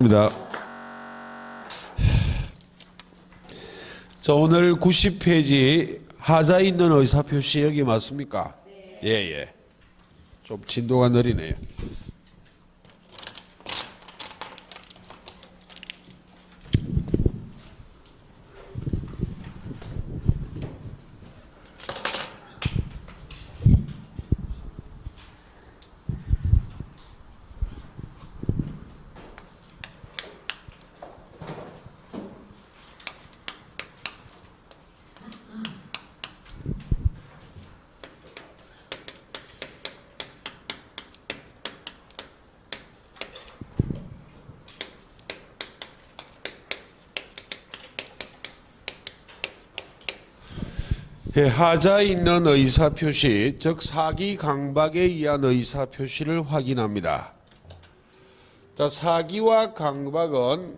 입니다. 자, 오늘 90페이지 하자 있는 의사표시 여기 맞습니까? 네. 예. 좀 진도가 느리네요. 하자 있는 의사표시, 즉 사기 강박에 의한 의사표시를 확인합니다. 자, 사기와 강박은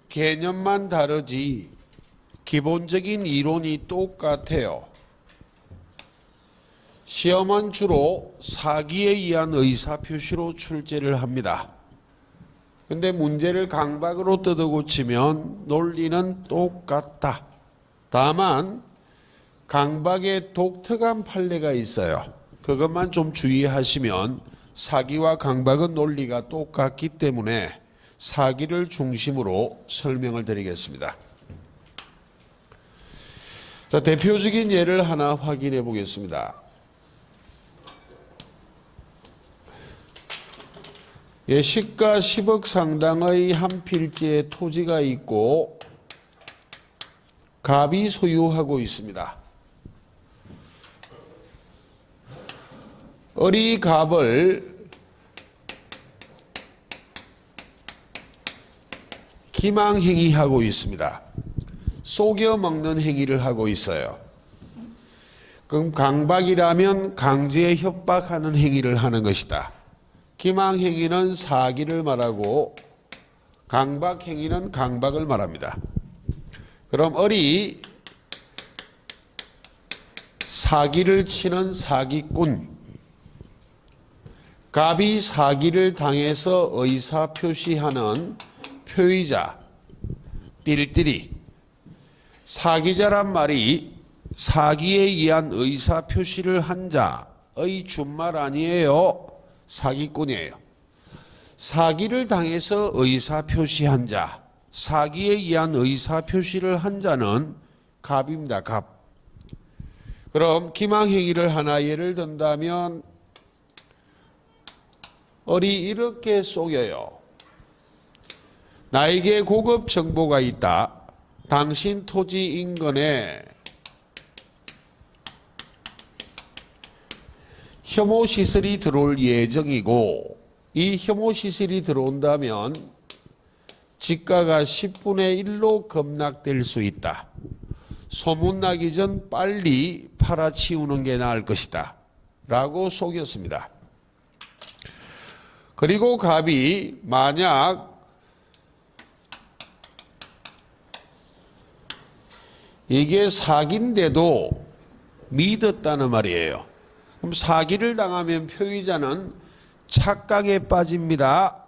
개념만 다르지 기본적인 이론이 똑같아요. 시험은 주로 사기에 의한 의사표시로 출제를 합니다. 근데 문제를 강박으로 뜯어고치면 논리는 똑같다. 다만 강박의 독특한 판례가 있어요. 그것만 좀 주의하시면 사기와 강박은 논리가 똑같기 때문에 사기를 중심으로 설명을 드리겠습니다. 자, 대표적인 예를 하나 확인해 보겠습니다. 시가 10억 상당의 한 필지에 토지가 있고 갑이 소유하고 있습니다. 을이 갑을 기망행위하고 있습니다. 속여먹는 행위를 하고 있어요. 그럼 강박이라면 강제에 협박하는 행위를 하는 것이다. 기망행위는 사기를 말하고 강박행위는 강박을 말합니다. 그럼 을이 사기를 치는 사기꾼, 갑이 사기를 당해서 의사표시하는 표의자, 읨띠리. 사기자란 말이 사기에 의한 의사표시를 한 자의 준말 아니에요. 사기꾼이에요. 사기를 당해서 의사표시한 자, 사기에 의한 의사표시를 한 자는 갑입니다. 갑. 그럼 기망행위를 하나 예를 든다면 을이 이렇게 속여요. 나에게 고급 정보가 있다. 당신 토지 인근에 혐오시설이 들어올 예정이고 이 혐오시설이 들어온다면 지가가 10분의 1로 급락될 수 있다. 소문나기 전 빨리 팔아치우는 게 나을 것이다. 라고 속였습니다. 그리고 갑이 만약 이게 사기인데도 믿었다는 말이에요. 그럼 사기를 당하면 표의자는 착각에 빠집니다.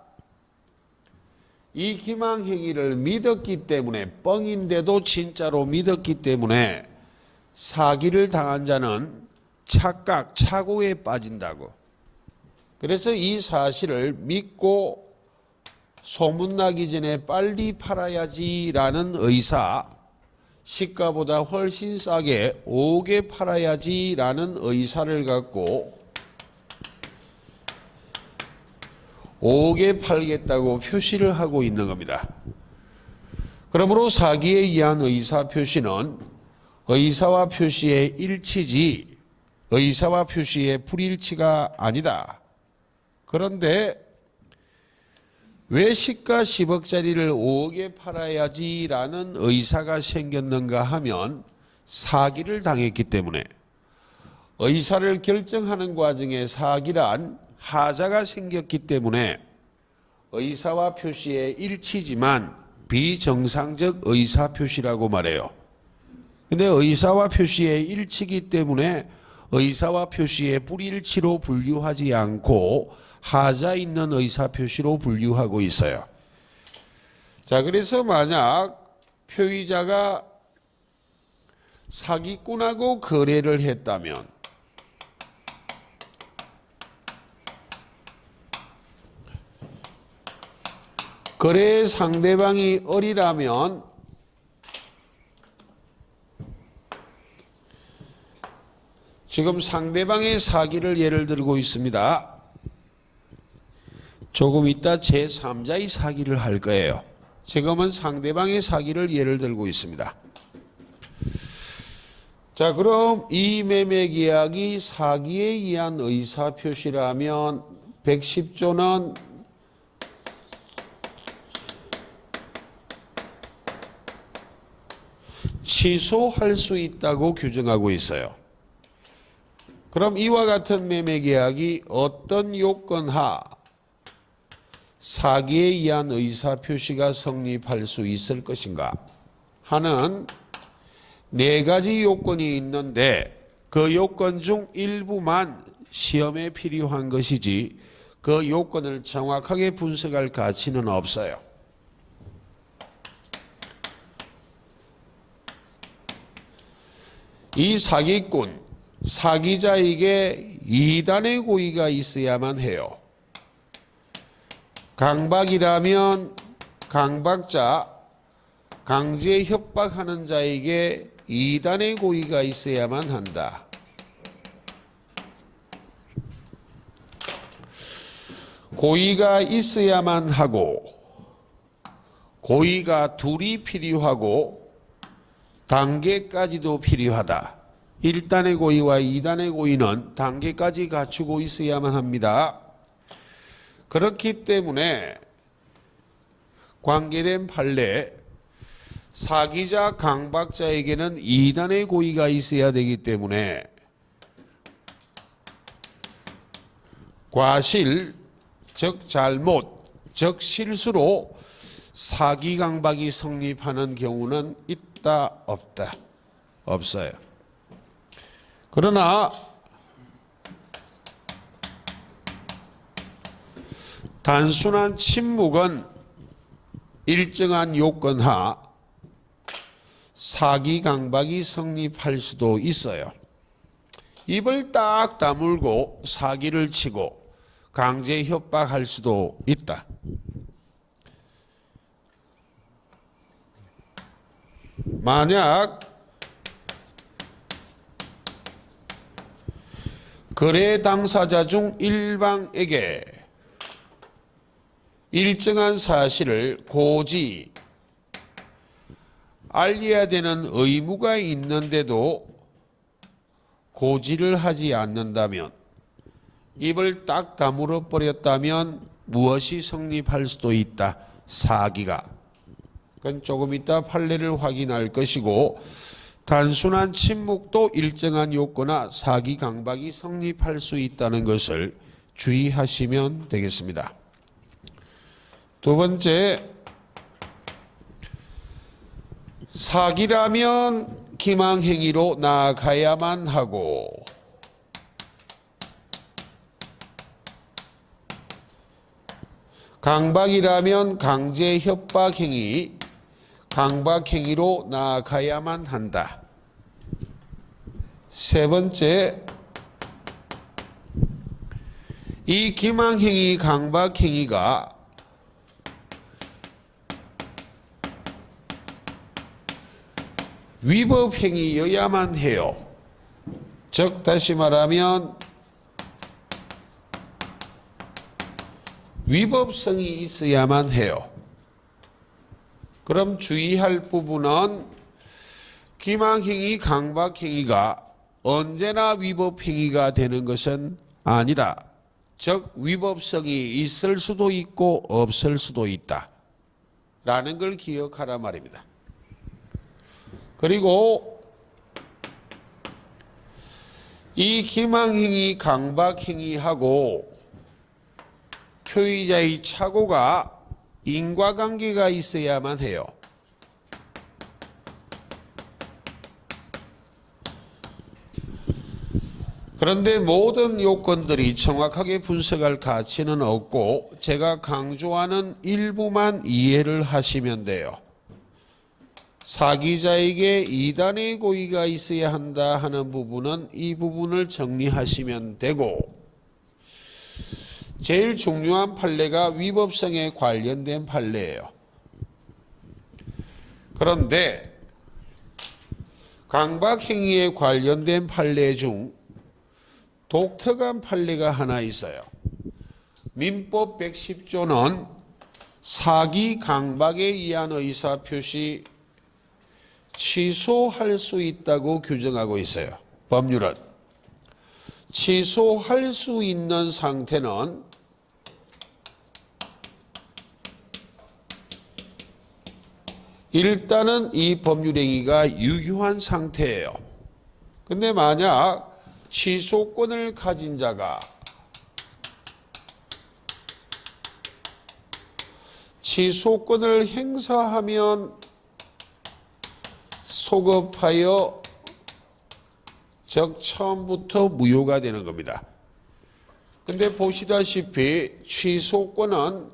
이 기망행위를 믿었기 때문에 뻥인데도 진짜로 믿었기 때문에 사기를 당한 자는 착각, 착오에 빠진다고. 그래서 이 사실을 믿고 소문나기 전에 빨리 팔아야지라는 의사, 시가보다 훨씬 싸게 5억에 팔아야지라는 의사를 갖고 5억에 팔겠다고 표시를 하고 있는 겁니다. 그러므로 사기에 의한 의사표시는 의사와 표시의 일치지 의사와 표시의 불일치가 아니다. 그런데 왜 시가 10억짜리를 5억에 팔아야지라는 의사가 생겼는가 하면 사기를 당했기 때문에 의사를 결정하는 과정에 사기란 하자가 생겼기 때문에 의사와 표시의 일치지만 비정상적 의사표시라고 말해요. 근데 의사와 표시의 일치이기 때문에 의사와 표시의 불일치로 분류하지 않고 하자 있는 의사표시로 분류하고 있어요. 자, 그래서 만약 표의자가 사기꾼하고 거래를 했다면 거래 상대방이 어리라면 지금 상대방의 사기를 예를 들고 있습니다. 조금 이따 제3자의 사기를 할 거예요. 지금은 상대방의 사기를 예를 들고 있습니다. 자, 그럼 이 매매계약이 사기에 의한 의사표시라면 110조는 취소할 수 있다고 규정하고 있어요. 그럼 이와 같은 매매계약이 어떤 요건하 사기에 의한 의사표시가 성립할 수 있을 것인가 하는 4가지 요건이 있는데 그 요건 중 일부만 시험에 필요한 것이지 그 요건을 정확하게 분석할 가치는 없어요. 이 사기꾼, 사기자에게 2단의 고의가 있어야만 해요. 강박이라면 강박자, 강제 협박하는 자에게 2단의 고의가 있어야만 한다. 고의가 있어야만 하고 고의가 둘이 필요하고 단계까지도 필요하다. 1단의 고의와 2단의 고의는 단계까지 갖추고 있어야만 합니다. 그렇기 때문에 관계된 판례 사기자 강박자에게는 2단의 고의가 있어야 되기 때문에 과실, 즉 잘못, 즉 실수로 사기 강박이 성립하는 경우는 있다 없다? 없어요. 그러나 단순한 침묵은 일정한 요건하 사기 강박이 성립할 수도 있어요. 입을 딱 다물고 사기를 치고 강제 협박할 수도 있다. 만약 거래 당사자 중 일방에게 일정한 사실을 고지 알려야 되는 의무가 있는데도 고지를 하지 않는다면 입을 딱 다물어 버렸다면 무엇이 성립할 수도 있다. 사기가. 그건 조금 이따 판례를 확인할 것이고 단순한 침묵도 일정한 요건화 사기 강박이 성립할 수 있다는 것을 주의하시면 되겠습니다. 두 번째, 사기라면 기망행위로 나아가야만 하고 강박이라면 강제 협박행위, 강박행위로 나아가야만 한다. 세 번째, 이 기망행위, 강박행위가 위법행위여야만 해요. 즉 다시 말하면 위법성이 있어야만 해요. 그럼 주의할 부분은 기망행위, 강박행위가 언제나 위법행위가 되는 것은 아니다. 즉 위법성이 있을 수도 있고 없을 수도 있다. 라는 걸 기억하라 말입니다. 그리고 이 기망행위, 강박행위하고 표의자의 착오가 인과관계가 있어야만 해요. 그런데 모든 요건들이 정확하게 분석할 가치는 없고 제가 강조하는 일부만 이해를 하시면 돼요. 사기자에게 이단의 고의가 있어야 한다 하는 부분은 이 부분을 정리하시면 되고, 제일 중요한 판례가 위법성에 관련된 판례예요. 그런데 강박행위에 관련된 판례 중 독특한 판례가 하나 있어요. 민법 110조는 사기 강박에 의한 의사표시 취소할 수 있다고 규정하고 있어요. 법률은 취소할 수 있는 상태는 일단은 이 법률행위가 유효한 상태예요. 근데 만약 취소권을 가진 자가 취소권을 행사하면 소급하여 즉 처음부터 무효가 되는 겁니다. 근데 보시다시피 취소권은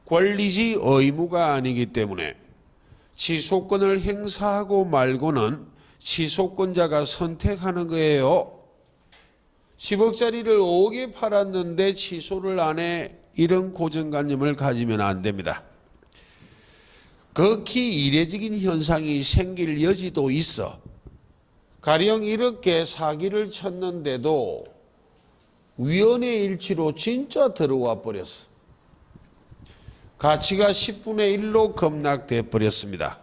권리지 의무가 아니기 때문에 취소권을 행사하고 말고는 취소권자가 선택하는 거예요. 10억짜리를 5억에 팔았는데 취소를 안 해, 이런 고정관념을 가지면 안 됩니다. 극히 이례적인 현상이 생길 여지도 있어. 가령 이렇게 사기를 쳤는데도 위헌의 일치로 진짜 들어와 버렸어. 가치가 10분의 1로 급락돼 버렸습니다.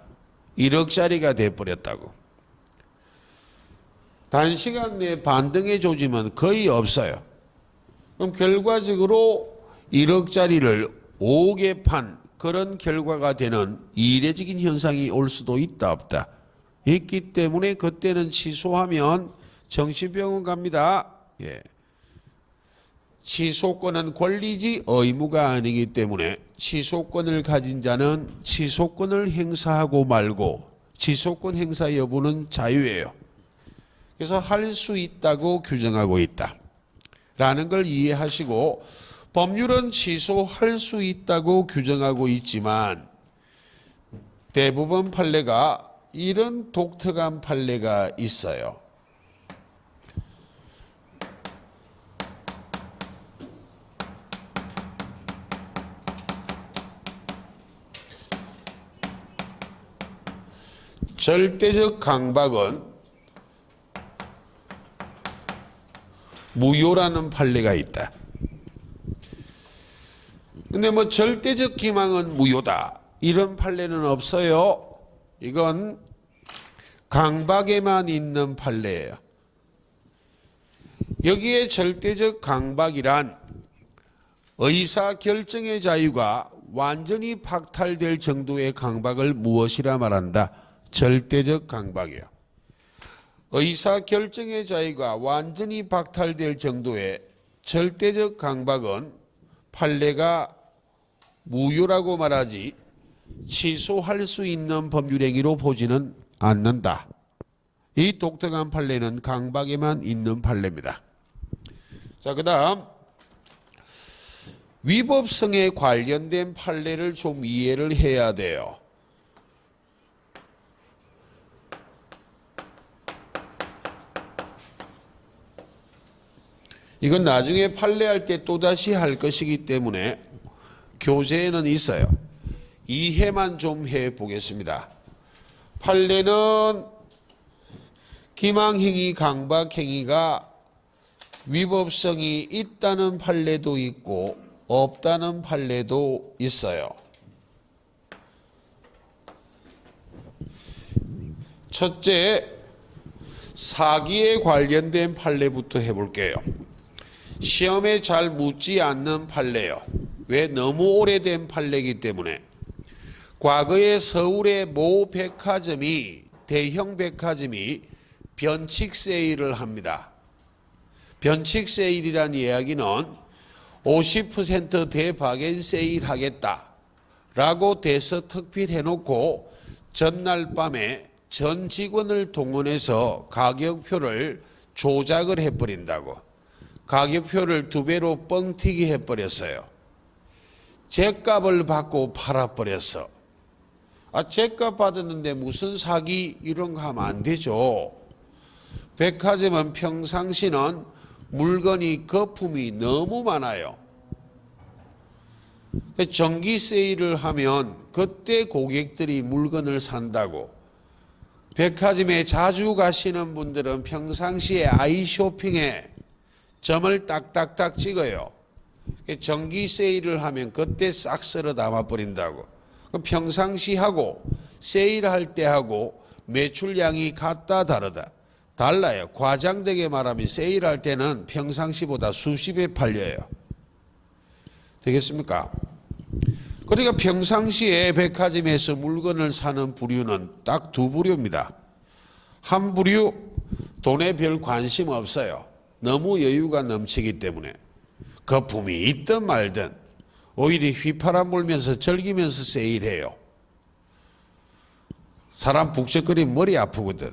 1억짜리가 돼 버렸다고. 단시간 내에 반등의 조짐은 거의 없어요. 그럼 결과적으로 1억짜리를 5억에 판 그런 결과가 되는 이례적인 현상이 올 수도 있다 없다. 있기 때문에 그때는 취소하면 정신병원 갑니다. 예. 취소권은 권리지 의무가 아니기 때문에 취소권을 가진 자는 취소권을 행사하고 말고 취소권 행사 여부는 자유예요. 그래서 할 수 있다고 규정하고 있다 라는 걸 이해하시고, 법률은 취소할 수 있다고 규정하고 있지만 대부분 판례가 이런 독특한 판례가 있어요. 절대적 강박은 무효라는 판례가 있다. 근데 뭐 절대적 기망은 무효다 이런 판례는 없어요. 이건 강박에만 있는 판례예요. 여기에 절대적 강박이란 의사결정의 자유가 완전히 박탈될 정도의 강박을 무엇이라 말한다? 절대적 강박이에요. 의사결정의 자유가 완전히 박탈될 정도의 절대적 강박은 판례가 무효라고 말하지 취소할 수 있는 법률행위로 보지는 않는다. 이 독특한 판례는 강박에만 있는 판례입니다. 자, 그 다음 위법성에 관련된 판례를 좀 이해를 해야 돼요. 이건 나중에 판례할 때 또다시 할 것이기 때문에 교재에는 있어요. 이해만 좀 해보겠습니다. 판례는 기망행위, 강박행위가 위법성이 있다는 판례도 있고 없다는 판례도 있어요. 첫째, 사기에 관련된 판례부터 해볼게요. 시험에 잘 묻지 않는 판례요. 왜? 너무 오래된 판례이기 때문에. 과거에 서울의 모 백화점이, 대형 백화점이 변칙 세일을 합니다. 변칙 세일이란 이야기는 50% 대박엔 세일하겠다 라고 대서특필해놓고 전날 밤에 전 직원을 동원해서 가격표를 조작을 해버린다고. 가격표를 2배로 뻥튀기 해버렸어요. 죗값을 받고 팔아버렸어. 죗값 받았는데 무슨 사기 이런 거 하면 안 되죠. 백화점은 평상시는 물건이 거품이 너무 많아요. 정기 세일을 하면 그때 고객들이 물건을 산다고. 백화점에 자주 가시는 분들은 평상시에 아이쇼핑에 점을 딱딱딱 찍어요. 정기 세일을 하면 그때 싹 쓸어 담아버린다고. 평상시하고 세일할 때하고 매출량이 같다 다르다. 달라요. 과장되게 말하면 세일할 때는 평상시보다 수십 배 팔려요. 되겠습니까? 그러니까 평상시에 백화점에서 물건을 사는 부류는 딱 2부류입니다. 한 부류 돈에 별 관심 없어요. 너무 여유가 넘치기 때문에 거품이 있든 말든 오히려 휘파람 불면서 즐기면서 세일해요. 사람 북적거리면 머리 아프거든.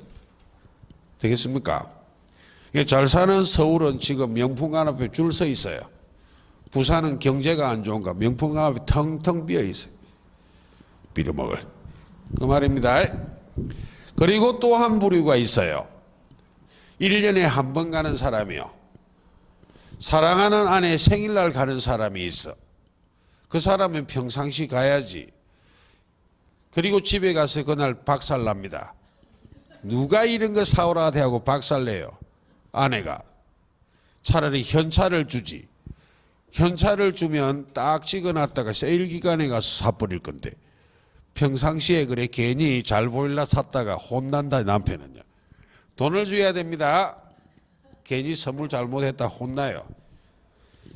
되겠습니까? 잘 사는 서울은 지금 명품관 앞에 줄 서 있어요. 부산은 경제가 안 좋은가 명품관 앞에 텅텅 비어 있어요. 빌어먹을. 그 말입니다. 그리고 또 한 부류가 있어요. 1년에 한 번 가는 사람이요. 사랑하는 아내 생일날 가는 사람이 있어. 그 사람은 평상시 가야지. 그리고 집에 가서 그날 박살납니다. 누가 이런 거 사오라 하고 박살내요. 아내가. 차라리 현찰을 주지. 현찰을 주면 딱 찍어놨다가 세일 기간에 가서 사버릴 건데 평상시에 그래 괜히 잘 보일라 샀다가 혼난다. 남편은요. 돈을 줘야 됩니다. 괜히 선물 잘못했다 혼나요.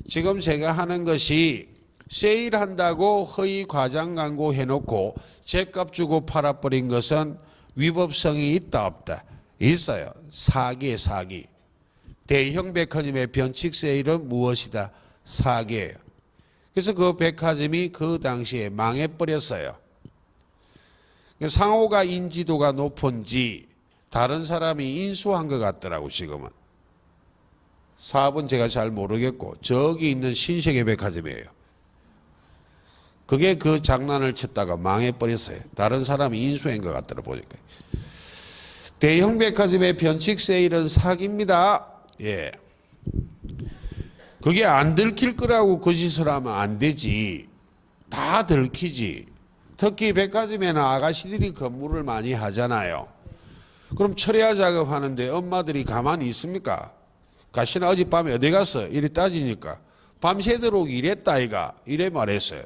지금 제가 하는 것이 세일한다고 허위 과장 광고 해놓고 죗값 주고 팔아버린 것은 위법성이 있다 없다? 있어요. 사기에 사기. 대형 백화점의 변칙 세일은 무엇이다? 사기예요. 그래서 그 백화점이 그 당시에 망해버렸어요. 상호가 인지도가 높은지 다른 사람이 인수한 것 같더라고 지금은. 사업은 제가 잘 모르겠고 저기 있는 신세계 백화점이에요. 그게 그 장난을 쳤다가 망해버렸어요. 다른 사람이 인수한 것 같더라 보니까. 대형 백화점의 변칙 세일은 사기입니다. 예. 그게 안 들킬 거라고 그 짓을 하면 안 되지. 다 들키지. 특히 백화점에는 아가씨들이 근무를 많이 하잖아요. 그럼 철야 작업하는데 엄마들이 가만히 있습니까? 가시나 어젯밤에 어디 갔어? 이래 따지니까 밤새도록 일했다 아이가 이래 말했어요.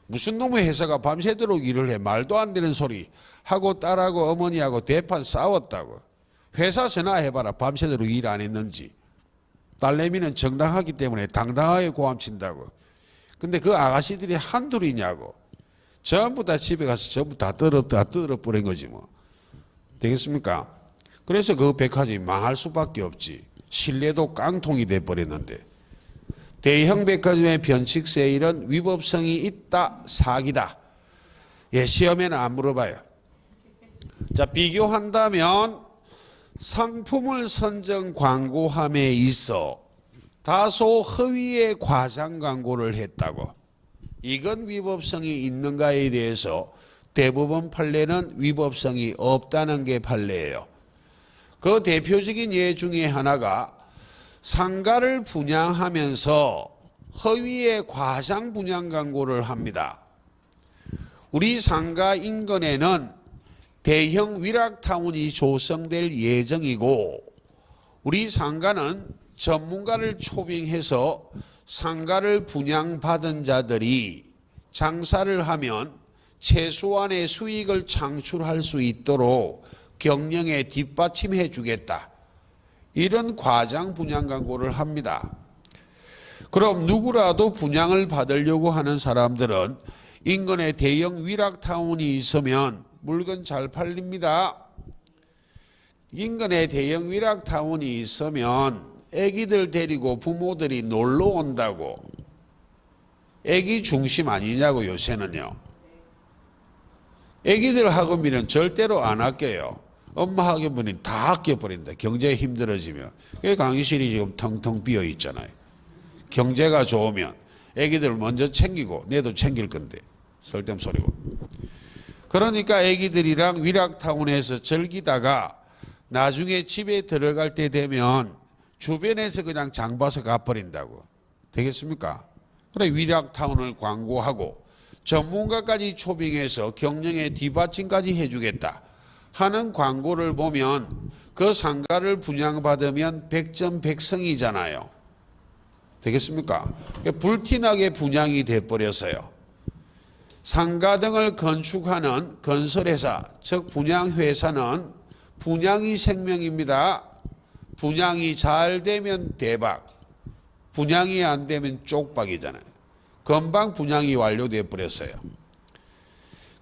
무슨 놈의 회사가 밤새도록 일을 해. 말도 안 되는 소리 하고 딸하고 어머니하고 대판 싸웠다고. 회사 전화해봐라. 밤새도록 일 안 했는지. 딸내미는 정당하기 때문에 당당하게 고함친다고. 근데 그 아가씨들이 한둘이냐고. 전부 다 집에 가서 전부 다 뜯어버린 거지 뭐. 되겠습니까? 그래서 그 백화점이 망할 수밖에 없지. 신뢰도 깡통이 돼버렸는데. 대형 백화점의 변칙 세일은 위법성이 있다, 사기다. 예, 시험에는 안 물어봐요. 자, 비교한다면 상품을 선정 광고함에 있어 다소 허위의 과장 광고를 했다고. 이건 위법성이 있는가에 대해서 대부분 판례는 위법성이 없다는 게 판례예요. 그 대표적인 예 중에 하나가 상가를 분양하면서 허위의 과장 분양 광고를 합니다. 우리 상가 인근에는 대형 위락타운이 조성될 예정이고 우리 상가는 전문가를 초빙해서 상가를 분양받은 자들이 장사를 하면 최소한의 수익을 창출할 수 있도록 경영에 뒷받침해 주겠다. 이런 과장 분양 광고를 합니다. 그럼 누구라도 분양을 받으려고 하는 사람들은 인근에 대형 위락타운이 있으면 물건 잘 팔립니다. 인근에 대형 위락타운이 있으면 애기들 데리고 부모들이 놀러 온다고. 애기 중심 아니냐고 요새는요. 애기들 학원비는 절대로 안 아껴요. 엄마 학교분이 다 아껴버린다. 경제가 힘들어지면. 그게 강의실이 지금 텅텅 비어 있잖아요. 경제가 좋으면 애기들 먼저 챙기고 내도 챙길 건데 쓸데없는 소리고. 그러니까 애기들이랑 위락타운에서 즐기다가 나중에 집에 들어갈 때 되면 주변에서 그냥 장 봐서 가버린다고. 되겠습니까? 그래 위락타운을 광고하고 전문가까지 초빙해서 경영의 뒷받침까지 해주겠다 하는 광고를 보면 그 상가를 분양받으면 백전백승이잖아요. 되겠습니까? 불티나게 분양이 돼버렸어요. 상가 등을 건축하는 건설회사, 즉 분양회사는 분양이 생명입니다. 분양이 잘 되면 대박, 분양이 안 되면 쪽박이잖아요. 금방 분양이 완료돼 버렸어요.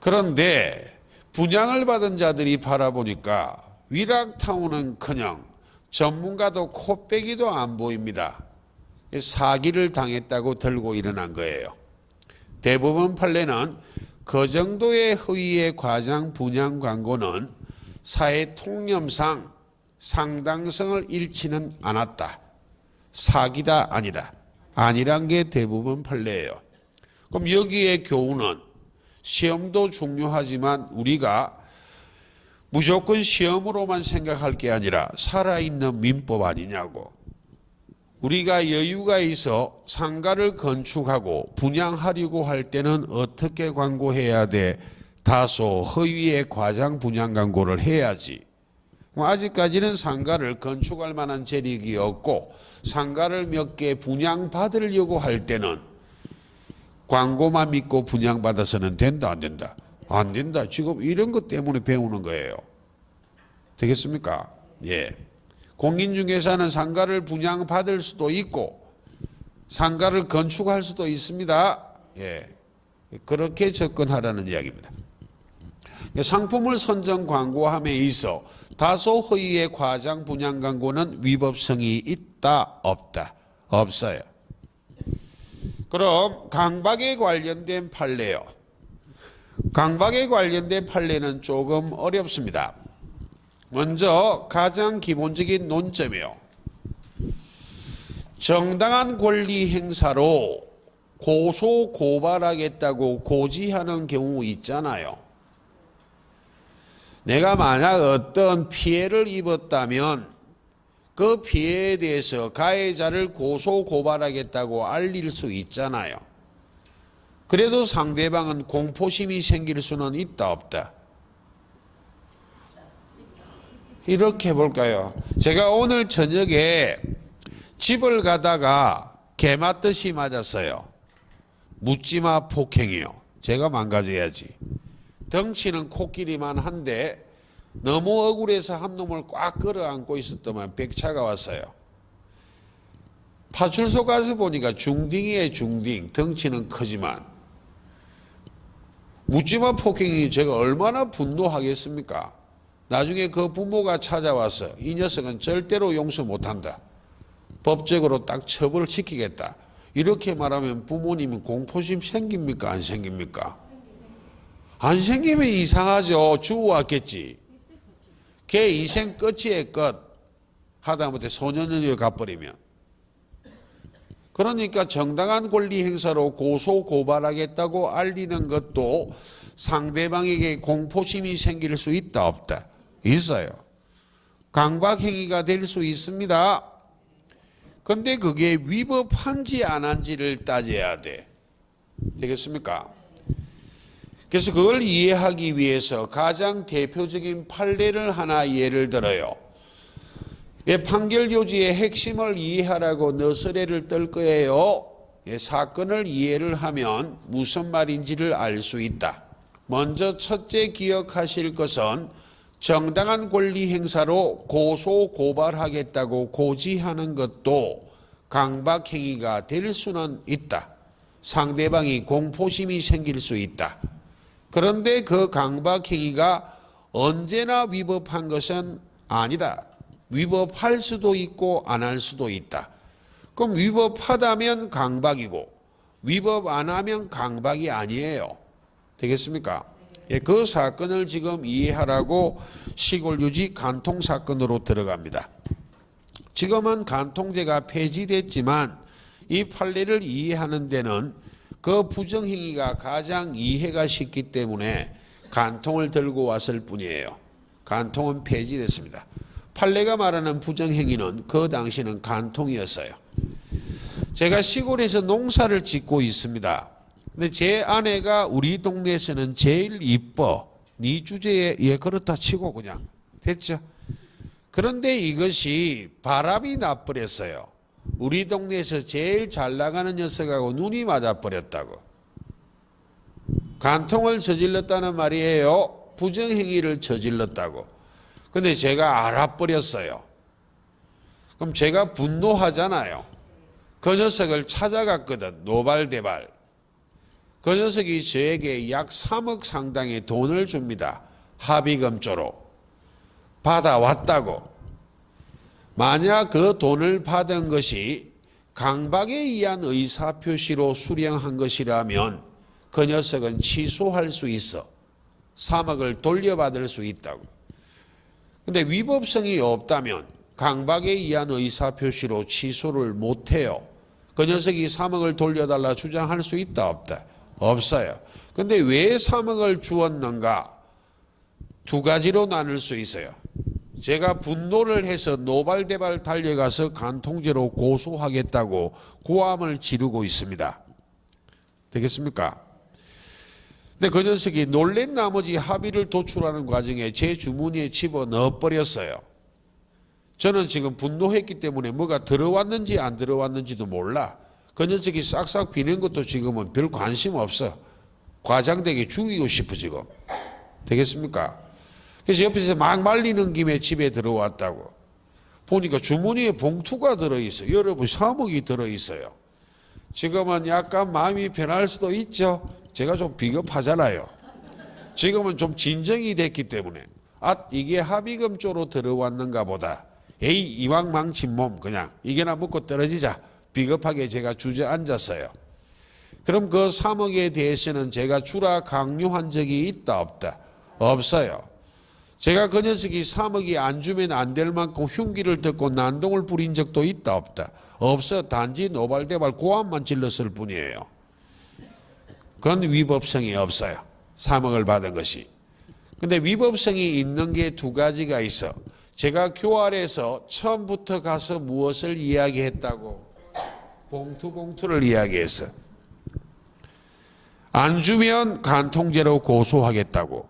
그런데 분양을 받은 자들이 바라보니까 위락타운은커녕 전문가도 코빼기도 안 보입니다. 사기를 당했다고 들고 일어난 거예요. 대부분 판례는 그 정도의 허위의 과장 분양 광고는 사회 통념상 상당성을 잃지는 않았다. 사기다 아니다. 아니란 게 대부분 판례예요. 그럼 여기에 교훈은 시험도 중요하지만 우리가 무조건 시험으로만 생각할 게 아니라 살아있는 민법 아니냐고. 우리가 여유가 있어 상가를 건축하고 분양하려고 할 때는 어떻게 광고해야 돼? 다소 허위의 과장 분양 광고를 해야지. 아직까지는 상가를 건축할 만한 재력이 없고 상가를 몇 개 분양받으려고 할 때는 광고만 믿고 분양받아서는 된다 안 된다? 안 된다. 지금 이런 것 때문에 배우는 거예요. 되겠습니까? 예. 공인중개사는 상가를 분양받을 수도 있고 상가를 건축할 수도 있습니다. 예. 그렇게 접근하라는 이야기입니다. 상품을 선정 광고함에 있어 다소 허위의 과장 분양 광고는 위법성이 있다 없다? 없어요. 그럼 강박에 관련된 판례요. 강박에 관련된 판례는 조금 어렵습니다. 먼저 가장 기본적인 논점이요. 정당한 권리 행사로 고소 고발하겠다고 고지하는 경우 있잖아요. 내가 만약 어떤 피해를 입었다면 그 피해에 대해서 가해자를 고소 고발하겠다고 알릴 수 있잖아요. 그래도 상대방은 공포심이 생길 수는 있다 없다? 이렇게 볼까요? 제가 오늘 저녁에 집을 가다가 개 맞듯이 맞았어요. 묻지마 폭행이요. 제가 망가져야지. 덩치는 코끼리만 한데 너무 억울해서 한 놈을 꽉 끌어안고 있었더만 백차가 왔어요. 파출소 가서 보니까 중딩이에요. 중딩. 덩치는 크지만. 묻지마 폭행이 제가 얼마나 분노하겠습니까? 나중에 그 부모가 찾아와서 이 녀석은 절대로 용서 못한다. 법적으로 딱 처벌시키겠다. 이렇게 말하면 부모님은 공포심 생깁니까? 안 생깁니까? 안 생기면 이상하죠. 주워왔겠지. 걔 인생 끝이에요. 끝. 하다못해 소년원에 가버리면. 그러니까 정당한 권리 행사로 고소 고발하겠다고 알리는 것도 상대방에게 공포심이 생길 수 있다 없다? 있어요. 강박행위가 될 수 있습니다. 근데 그게 위법한지 안 한지를 따져야 돼. 되겠습니까? 그래서 그걸 이해하기 위해서 가장 대표적인 판례를 하나 예를 들어요. 판결 요지의 핵심을 이해하라고 너스레를 떨 거예요. 사건을 이해를 하면 무슨 말인지를 알 수 있다. 먼저 첫째 기억하실 것은 정당한 권리 행사로 고소 고발하겠다고 고지하는 것도 강박행위가 될 수는 있다. 상대방이 공포심이 생길 수 있다. 그런데 그 강박행위가 언제나 위법한 것은 아니다. 위법할 수도 있고 안 할 수도 있다. 그럼 위법하다면 강박이고 위법 안 하면 강박이 아니에요. 되겠습니까? 예, 그 사건을 지금 이해하라고 시골유지 간통 사건으로 들어갑니다. 지금은 간통죄가 폐지됐지만 이 판례를 이해하는 데는 그 부정행위가 가장 이해가 쉽기 때문에 간통을 들고 왔을 뿐이에요. 간통은 폐지됐습니다. 판례가 말하는 부정행위는 그 당시는 간통이었어요. 제가 시골에서 농사를 짓고 있습니다. 근데 제 아내가 우리 동네에서는 제일 이뻐. 네 주제에 예 그렇다 치고 그냥 됐죠. 그런데 이것이 바람이 나버렸어요. 우리 동네에서 제일 잘 나가는 녀석하고 눈이 맞아버렸다고. 간통을 저질렀다는 말이에요. 부정행위를 저질렀다고. 근데 제가 알아버렸어요. 그럼 제가 분노하잖아요. 그 녀석을 찾아갔거든. 노발대발. 그 녀석이 저에게 약 3억 상당의 돈을 줍니다. 합의금조로. 받아왔다고. 만약 그 돈을 받은 것이 강박에 의한 의사표시로 수령한 것이라면 그 녀석은 취소할 수 있어. 3억을 돌려받을 수 있다고. 근데 위법성이 없다면 강박에 의한 의사표시로 취소를 못해요. 그 녀석이 3억을 돌려달라 주장할 수 있다 없다? 없어요. 근데 왜 3억을 주었는가? 두 가지로 나눌 수 있어요. 제가 분노를 해서 노발대발 달려가서 간통죄로 고소하겠다고 고함을 지르고 있습니다. 되겠습니까? 근데 그 녀석이 놀란 나머지 합의를 도출하는 과정에 제 주머니에 집어넣어 버렸어요. 저는 지금 분노했기 때문에 뭐가 들어왔는지 안 들어왔는지도 몰라. 그 녀석이 싹싹 비는 것도 지금은 별 관심 없어. 과장되게 죽이고 싶어 지금. 되겠습니까? 그래서 옆에서 막 말리는 김에 집에 들어왔다고. 보니까 주머니에 봉투가 들어있어요. 여러분 3억이 들어있어요. 지금은 약간 마음이 변할 수도 있죠. 제가 좀 비겁하잖아요. 지금은 좀 진정이 됐기 때문에 이게 합의금조로 들어왔는가 보다. 에이 이왕 망친 몸 그냥 이게나 먹고 떨어지자. 비겁하게 제가 주저앉았어요. 그럼 그 3억에 대해서는 제가 주라 강요한 적이 있다 없다? 없어요. 제가 그 녀석이 3억이 안 주면 안 될 만큼 흉기를 듣고 난동을 부린 적도 있다 없다? 없어. 단지 노발대발 고함만 질렀을 뿐이에요. 그건 위법성이 없어요. 3억을 받은 것이. 근데 위법성이 있는 게 두 가지가 있어. 제가 교활에서 처음부터 가서 무엇을 이야기했다고? 봉투를 이야기했어. 안 주면 간통죄로 고소하겠다고.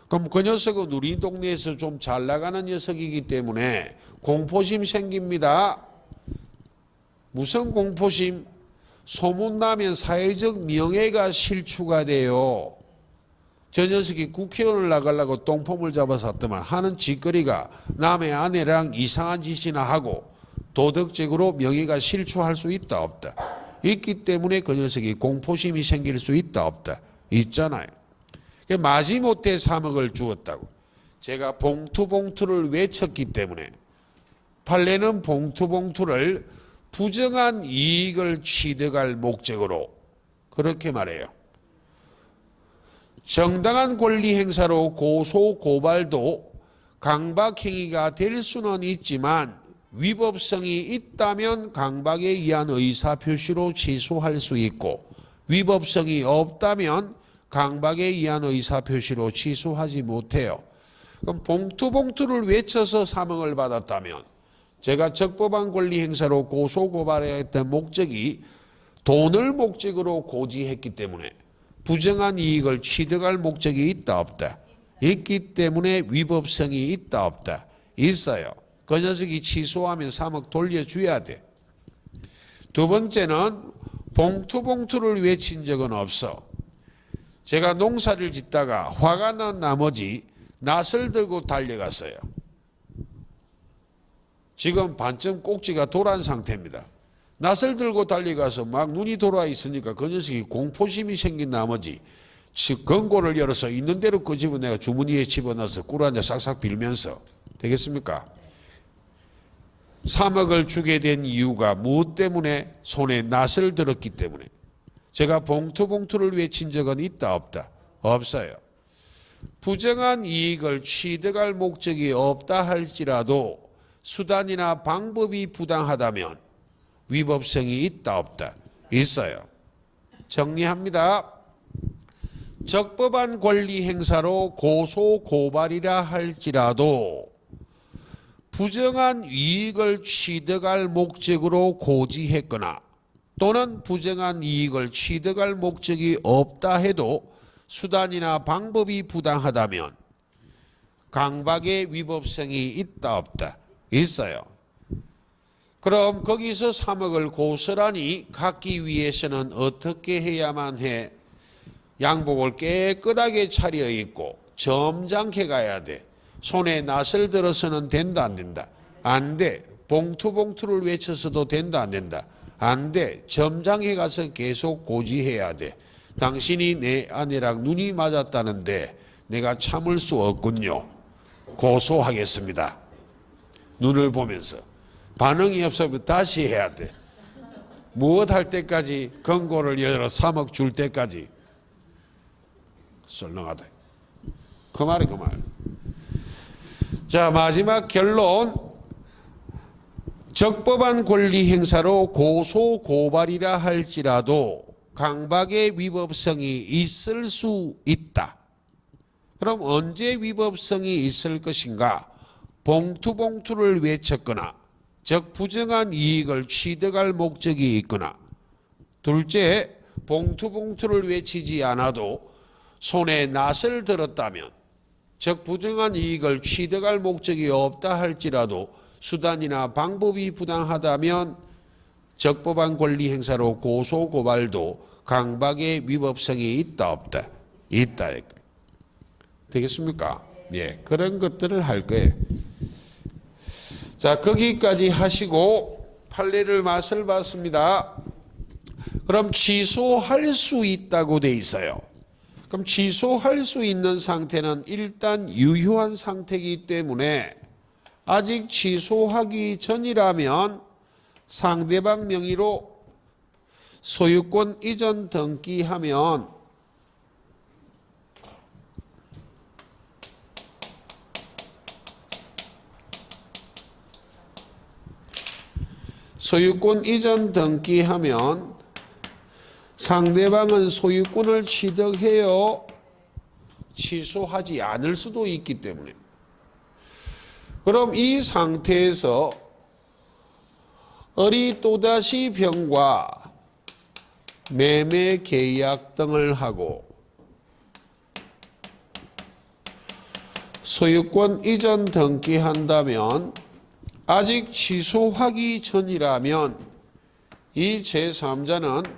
그럼 그 녀석은 우리 동네에서 좀 잘 나가는 녀석이기 때문에 공포심 생깁니다. 무슨 공포심? 소문나면 사회적 명예가 실추가 돼요. 저 녀석이 국회의원을 나가려고 똥폼을 잡아서 왔더만 하는 짓거리가 남의 아내랑 이상한 짓이나 하고 도덕적으로 명예가 실추할 수 있다 없다? 있기 때문에 그 녀석이 공포심이 생길 수 있다 없다? 있잖아요. 마지못해 3억을 주었다고. 제가 봉투를 외쳤기 때문에 판례는 봉투를 부정한 이익을 취득할 목적으로 그렇게 말해요. 정당한 권리 행사로 고소 고발도 강박행위가 될 수는 있지만 위법성이 있다면 강박에 의한 의사표시로 취소할 수 있고 위법성이 없다면 강박에 의한 의사표시로 취소하지 못해요. 그럼 봉투를 외쳐서 3억을 받았다면 제가 적법한 권리 행사로 고소 고발했던 목적이 돈을 목적으로 고지했기 때문에 부정한 이익을 취득할 목적이 있다 없다? 있기 때문에 위법성이 있다 없다? 있어요. 그 녀석이 취소하면 3억 돌려줘야 돼. 두 번째는 봉투를 외친 적은 없어. 제가 농사를 짓다가 화가 난 나머지 낫을 들고 달려갔어요. 지금 반쯤 꼭지가 돌아온 상태입니다. 낫을 들고 달려가서 막 눈이 돌아 있으니까 그 녀석이 공포심이 생긴 나머지 금고를 열어서 있는 대로 끄집어 내가 주머니에 집어넣어서 꿀 한잔 싹싹 빌면서 되겠습니까? 3억을 주게 된 이유가 무엇 때문에? 손에 낫을 들었기 때문에. 제가 봉투를 외친 적은 있다 없다? 없어요. 부정한 이익을 취득할 목적이 없다 할지라도 수단이나 방법이 부당하다면 위법성이 있다 없다? 있어요. 정리합니다. 적법한 권리 행사로 고소 고발이라 할지라도 부정한 이익을 취득할 목적으로 고지했거나 또는 부정한 이익을 취득할 목적이 없다 해도 수단이나 방법이 부당하다면 강박의 위법성이 있다 없다? 있어요. 그럼 거기서 3억을 고스란히 갖기 위해서는 어떻게 해야만 해? 양복을 깨끗하게 차려 입고 점잖게 가야 돼. 손에 낫을 들어서는 된다 안 된다? 안 돼. 봉투를 외쳐서도 된다 안 된다? 안 돼. 점장에 가서 계속 고지해야 돼. 당신이 내 아내랑 눈이 맞았다는데 내가 참을 수 없군요. 고소하겠습니다. 눈을 보면서. 반응이 없으면 다시 해야 돼. 무엇 할 때까지? 권고를 열어 3억 줄 때까지. 썰렁하다. 그 말이 그 말. 자, 마지막 결론. 적법한 권리 행사로 고소 고발이라 할지라도 강박의 위법성이 있을 수 있다. 그럼 언제 위법성이 있을 것인가? 봉투를 외쳤거나 즉 부정한 이익을 취득할 목적이 있거나 둘째, 봉투를 외치지 않아도 손에 낫을 들었다면 즉 부정한 이익을 취득할 목적이 없다 할지라도 수단이나 방법이 부당하다면 적법한 권리 행사로 고소 고발도 강박의 위법성이 있다 없다? 있다. 되겠습니까? 예, 그런 것들을 할 거예요. 자, 거기까지 하시고 판례를 맛을 봤습니다. 그럼 취소할 수 있다고 돼 있어요. 그럼 취소할 수 있는 상태는 일단 유효한 상태이기 때문에 아직 취소하기 전이라면 상대방 명의로 소유권 이전 등기하면 소유권 이전 등기하면 상대방은 소유권을 취득해요. 취소하지 않을 수도 있기 때문에. 그럼 이 상태에서 을이 또다시 병과 매매 계약 등을 하고 소유권 이전 등기한다면 아직 취소하기 전이라면 이 제3자는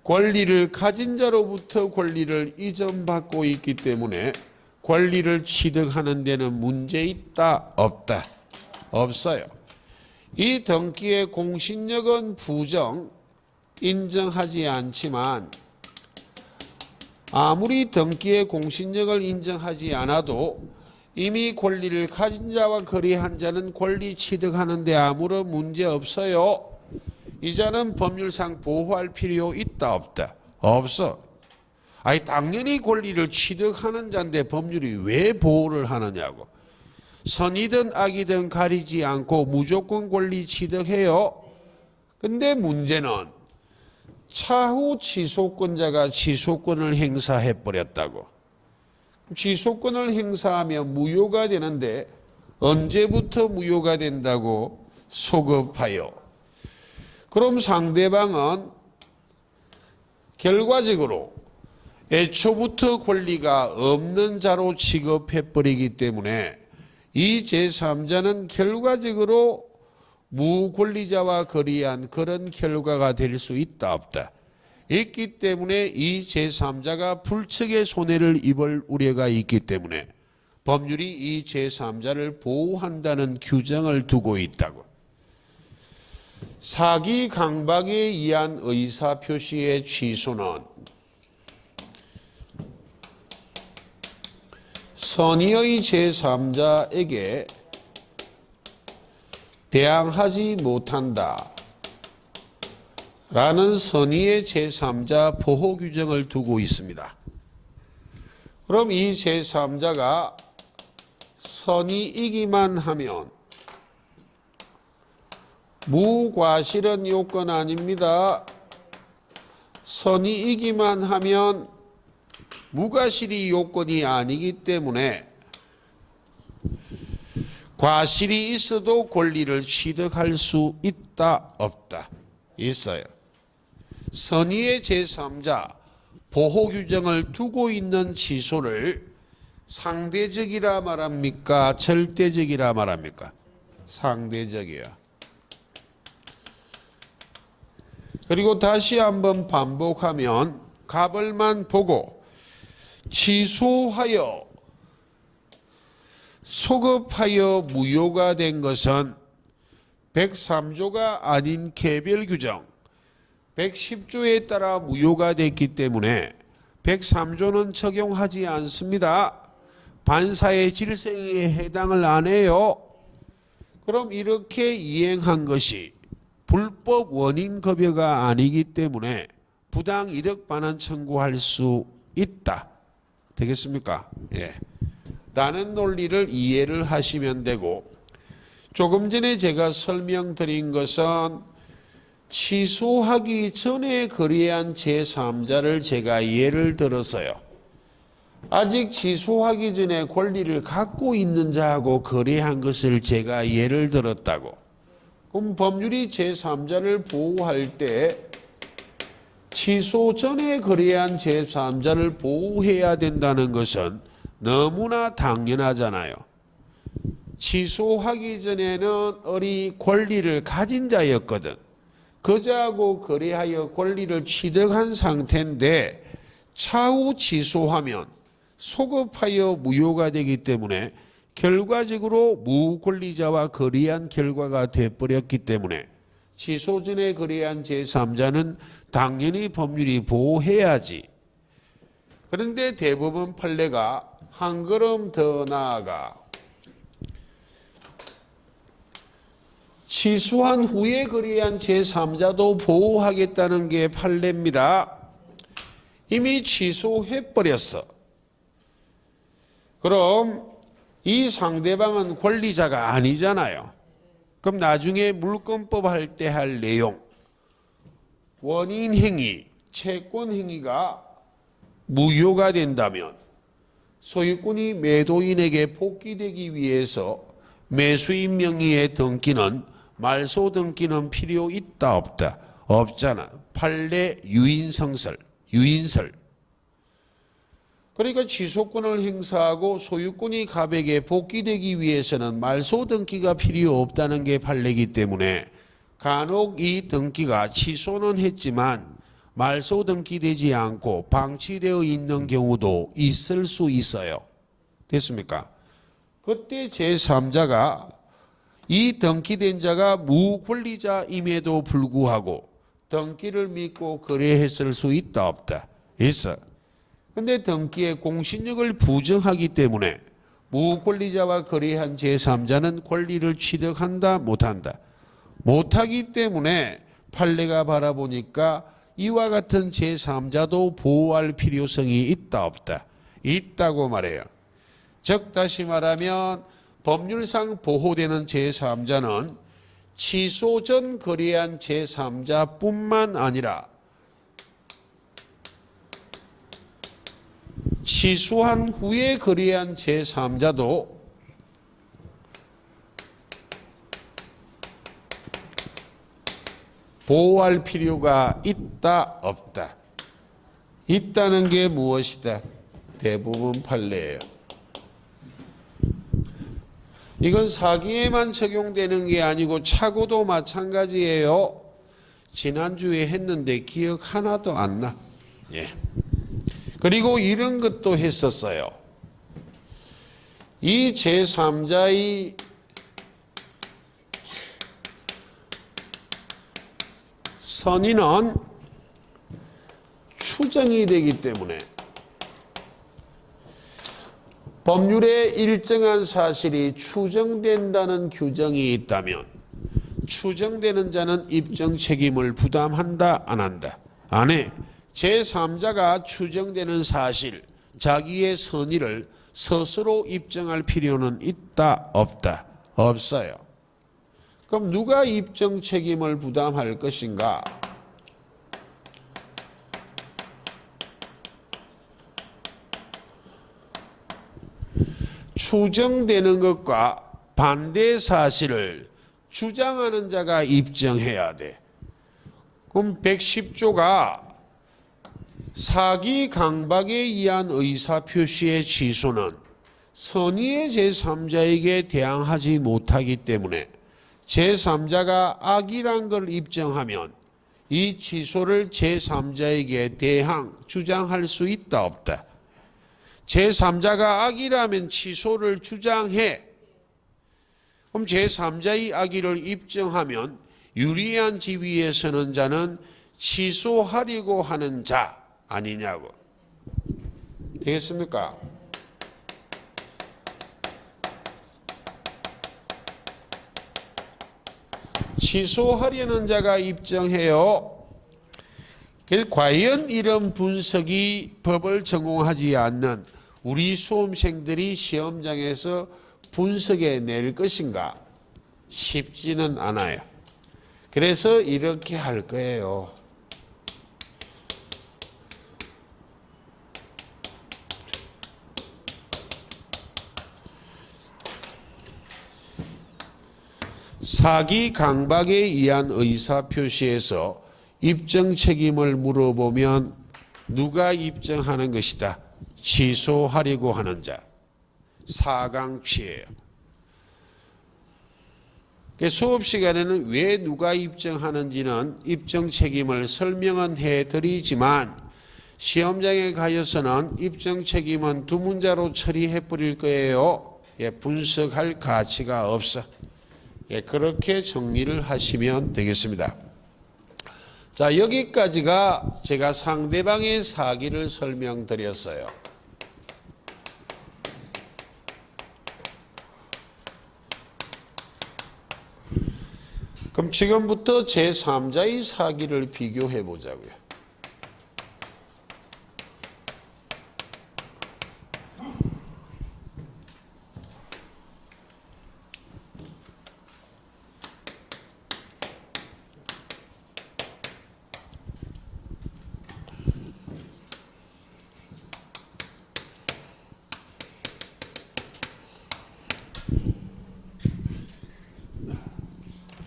권리를 가진 자로부터 권리를 이전받고 있기 때문에 권리를 취득하는 데는 문제 있다 없다? 없어요. 이 등기의 공신력은 부정, 인정하지 않지만 아무리 등기의 공신력을 인정하지 않아도 이미 권리를 가진 자와 거래한 자는 권리 취득하는 데 아무런 문제 없어요. 이 자는 법률상 보호할 필요 있다 없다? 없어. 아니 당연히 권리를 취득하는 자인데 법률이 왜 보호를 하느냐고. 선이든 악이든 가리지 않고 무조건 권리 취득해요. 근데 문제는 차후 취소권자가 취소권을 행사해버렸다고. 취소권을 행사하면 무효가 되는데 언제부터 무효가 된다고? 소급하여. 그럼 상대방은 결과적으로 애초부터 권리가 없는 자로 취급해버리기 때문에 이 제3자는 결과적으로 무권리자와 거래한 그런 결과가 될 수 있다 없다? 있기 때문에 이 제3자가 불측의 손해를 입을 우려가 있기 때문에 법률이 이 제3자를 보호한다는 규정을 두고 있다고. 사기 강박에 의한 의사표시의 취소는 선의의 제3자에게 대항하지 못한다 라는 선의의 제3자 보호 규정을 두고 있습니다. 그럼 이 제3자가 선이이기만 하면 무과실은 요건 아닙니다. 선이이기만 하면 무과실이 요건이 아니기 때문에 과실이 있어도 권리를 취득할 수 있다 없다? 있어요. 선의의 제3자 보호 규정을 두고 있는 취소를 상대적이라 말합니까? 절대적이라 말합니까? 상대적이야. 그리고 다시 한번 반복하면 갑을만 보고 취소하여 소급하여 무효가 된 것은 103조가 아닌 개별 규정 110조에 따라 무효가 됐기 때문에 103조는 적용하지 않습니다. 반사의 질서에 해당을 안 해요. 그럼 이렇게 이행한 것이 불법 원인급여가 아니기 때문에 부당이득 반환 청구할 수 있다. 되겠습니까? 예. 라는 논리를 이해를 하시면 되고, 조금 전에 제가 설명드린 것은 취소하기 전에 거래한 제3자를 제가 예를 들어서요. 아직 취소하기 전에 권리를 갖고 있는 자하고 거래한 것을 제가 예를 들었다고. 그럼 법률이 제3자를 보호할 때 취소 전에 거래한 제3자를 보호해야 된다는 것은 너무나 당연하잖아요. 취소하기 전에는 어리 권리를 가진 자였거든. 그자하고 거래하여 권리를 취득한 상태인데 차후 취소하면 소급하여 무효가 되기 때문에 결과적으로 무권리자와 거래한 결과가 돼버렸기 때문에 취소 전에 거래한 제3자는 당연히 법률이 보호해야지. 그런데 대법원 판례가 한 걸음 더 나아가 취소한 후에 거래한 제3자도 보호하겠다는 게 판례입니다. 이미 취소해버렸어. 그럼 이 상대방은 권리자가 아니잖아요. 그럼 나중에 물권법 할 때 할 내용, 원인 행위, 채권 행위가 무효가 된다면 소유권이 매도인에게 복귀되기 위해서 매수인 명의의 등기는 말소 등기는 필요 있다 없다? 없잖아. 판례 유인성설, 유인설. 그러니까 취소권을 행사하고 소유권이 갑에게 복귀되기 위해서는 말소 등기가 필요 없다는 게 판례이기 때문에 간혹 이 등기가 취소는 했지만 말소 등기되지 않고 방치되어 있는 경우도 있을 수 있어요. 됐습니까? 그때 제3자가 이 등기된 자가 무권리자임에도 불구하고 등기를 믿고 거래했을 수 있다 없다? 있어. 근데 등기의 공신력을 부정하기 때문에 무권리자와 거래한 제3자는 권리를 취득한다 못한다? 못하기 때문에 판례가 바라보니까 이와 같은 제3자도 보호할 필요성이 있다 없다? 있다고 말해요. 즉 다시 말하면 법률상 보호되는 제3자는 취소 전 거래한 제3자뿐만 아니라 취소한 후에 거래한 제3자도 보호할 필요가 있다 없다? 있다는 게 무엇이다? 대부분 판례예요. 이건 사기에만 적용되는 게 아니고 차고도 마찬가지예요. 지난주에 했는데 기억 하나도 안 나. 예. 그리고 이런 것도 했었어요. 이 제3자의 선의는 추정이 되기 때문에 법률에 일정한 사실이 추정된다는 규정이 있다면 추정되는 자는 입증 책임을 부담한다 안 한다? 안 해. 제3자가 추정되는 사실 자기의 선의를 스스로 입증할 필요는 있다 없다? 없어요. 그럼 누가 입증 책임을 부담할 것인가? 추정되는 것과 반대 사실을 주장하는 자가 입증해야 돼. 그럼 110조가 사기 강박에 의한 의사표시의 취소는 선의의 제3자에게 대항하지 못하기 때문에 제3자가 악이란 걸 입증하면 이 취소를 제3자에게 대항 주장할 수 있다 없다? 제3자가 악이라면 취소를 주장해. 그럼 제3자의 악의를 입증하면 유리한 지위에 서는 자는 취소하려고 하는 자 아니냐고. 되겠습니까? 취소하려는 자가 입증해요. 그래서 과연 이런 분석이 법을 전공하지 않는 우리 수험생들이 시험장에서 분석해 낼 것인가? 쉽지는 않아요. 그래서 이렇게 할 거예요. 사기 강박에 의한 의사표시에서 입증 책임을 물어보면 누가 입증하는 것이다? 취소하려고 하는 자. 4강취예요. 수업 시간에는 왜 누가 입증하는지는 입증 책임을 설명은 해드리지만 시험장에 가서는 입증 책임은 두 문자로 처리해 버릴 거예요. 분석할 가치가 없어. 그렇게 정리를 하시면 되겠습니다. 자, 여기까지가 제가 상대방의 사기를 설명드렸어요. 그럼 지금부터 제3자의 사기를 비교해 보자고요.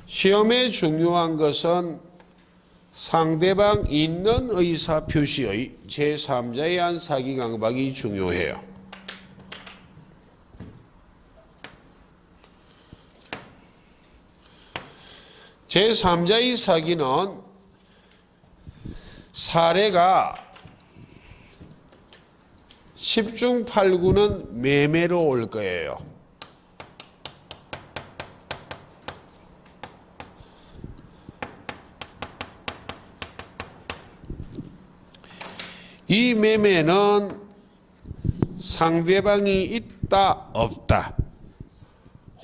시험에 중요한 것은 상대방 있는 의사표시의 제3자에 의한 사기 강박이 중요해요. 제3자의 사기는 사례가 10중 8구는 매매로 올 거예요. 이 매매는 상대방이 있다 없다?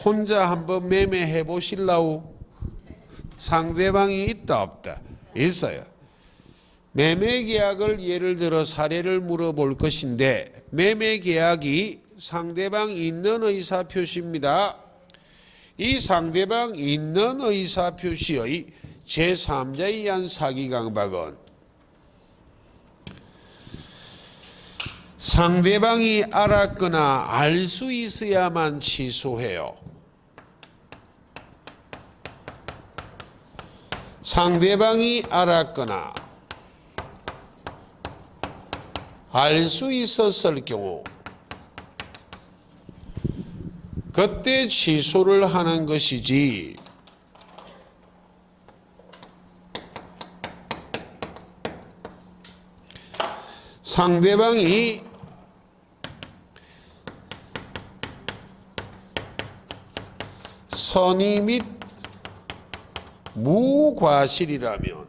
혼자 한번 매매해 보실라우? 상대방이 있다 없다? 있어요. 매매 계약을 예를 들어 사례를 물어볼 것인데 매매 계약이 상대방 있는 의사표시입니다. 이 상대방 있는 의사표시의 제3자에 의한 사기 강박은 상대방이 알았거나 알 수 있어야만 취소해요. 상대방이 알았거나 알 수 있었을 경우 그때 취소를 하는 것이지 상대방이 선의 및 무과실이라면